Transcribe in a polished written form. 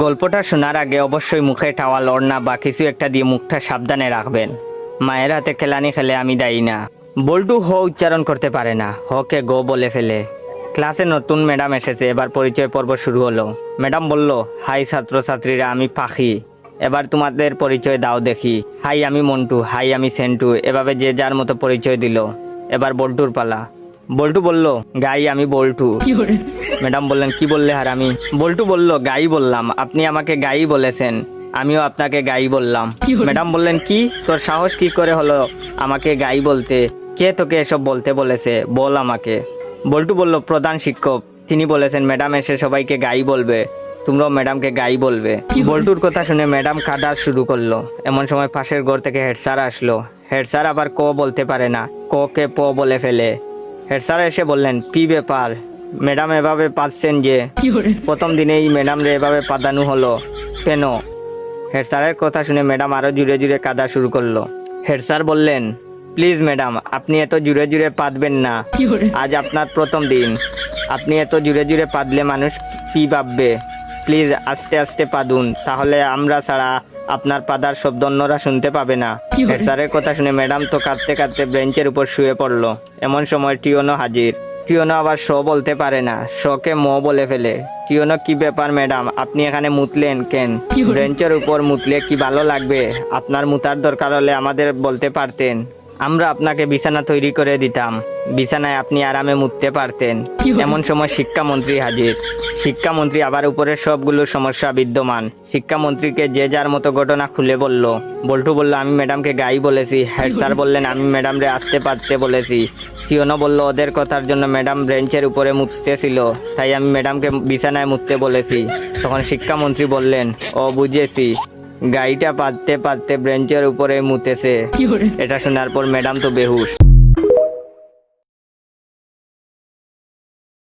গল্পটা শোনার আগে অবশ্যই মুখে টাওয়াল ওড়না বা কিছু একটা দিয়ে মুখটা সাবধানে রাখবেন। মায়ের হাতে খেলানি খেলে আমি দায়ী না। বল্টু হ উচ্চারণ করতে পারে না, হকে গো বলে ফেলে। ক্লাসে নতুন ম্যাডাম এসেছে, এবার পরিচয় পর্ব শুরু হলো। ম্যাডাম বলল, হাই ছাত্রছাত্রীরা, আমি পাখি, এবার তোমাদের পরিচয় দাও দেখি। হাই আমি মন্টু, হাই আমি সেন্টু, এভাবে যে যার মতো পরিচয় দিল। এবার বল্টুর পালা। বল্টু বলল, গাই আমি বল্টু। ম্যাডাম বললেন, কি বললে হারামি? বল্টু বলল, গাই বললাম, আপনি আমাকে গাই বলেছেন, আমিও আপনাকে গাই বললাম। ম্যাডাম বললেন, কি তোর সাহস কি করে হলো আমাকে গাই বলতে? কে তোকে এসব বলতে বলেছে, বল আমাকে। বল্টু বলল, প্রধান শিক্ষক, তিনি বলেছেন ম্যাডাম এসে সবাইকে গাই বলবে, তোমরাও ম্যাডামকে গাই বলবে। বল্টুর কথা শুনে ম্যাডাম কাঁদা শুরু করলো। এমন সময় পাশের ঘর থেকে হেড স্যার আসলো। হেড স্যার আবার ক বলতে পারে না, ক কে প বলে ফেলে। হেড স্যার এসে বললেন, কি ব্যাপার ম্যাডাম, এভাবে পাচ্ছেন যে? প্রথম দিনেই ম্যাডাম রে এভাবে পাদানো হলো কেন? হেড স্যারের কথা শুনে ম্যাডাম আরো জুড়ে জুড়ে কাঁদা শুরু করলো। হেড স্যার বললেন, প্লিজ ম্যাডাম, আপনি এত জুড়ে জুড়ে পাদবেন না, আজ আপনার প্রথম দিন, আপনি এত জুড়ে জুড়ে পাদলে মানুষ কি ভাববে? প্লিজ আস্তে আস্তে পাদুন, তাহলে আমরা ছাড়া আপনার পাদার শব্দ অন্যরা শুনতে পাবে না। হেড স্যারের কথা শুনে ম্যাডাম তো কাঁদতে কাঁদতে বেঞ্চের উপর শুয়ে পড়লো। এমন সময় টিওনো হাজির। টিওনো আবার শ বলতে পারে না, শকে ম বলে ফেলে। টিওনো, কি ব্যাপার ম্যাডাম, আপনি এখানে মুতলেন কেন? বেঞ্চের উপর মুতলে কি ভালো লাগবে? আপনার মুতার দরকার হলে আমাদের বলতে পারতেন, আমরা আপনাকে বিছানা তৈরি করে দিতাম, বিছানায় আপনি আরামে মুততে পারতেন। এমন সময় শিক্ষামন্ত্রী হাজির। শিক্ষামন্ত্রী আবার উপরের সবগুলো সমস্যা বিদ্যমান। শিক্ষামন্ত্রীকে যে যার মতো ঘটনা খুলে বলল। বল্টু বলল, আমি ম্যাডামকে গাই বলেছি। হেড স্যার বললেন, আমি ম্যাডামরে আসতে পারতে বলেছি। টিওনো বলল, ওদের কথার জন্য ম্যাডাম বেঞ্চের উপরে মুততেছিল, তাই আমি ম্যাডামকে বিছানায় মুততে বলেছি। তখন শিক্ষামন্ত্রী বললেন, ও বুঝেছি, গাইটা পাততে পাততে বেঞ্চের উপরে মুতেছে। এটা শোনার পর ম্যাডাম তো বেহুশ।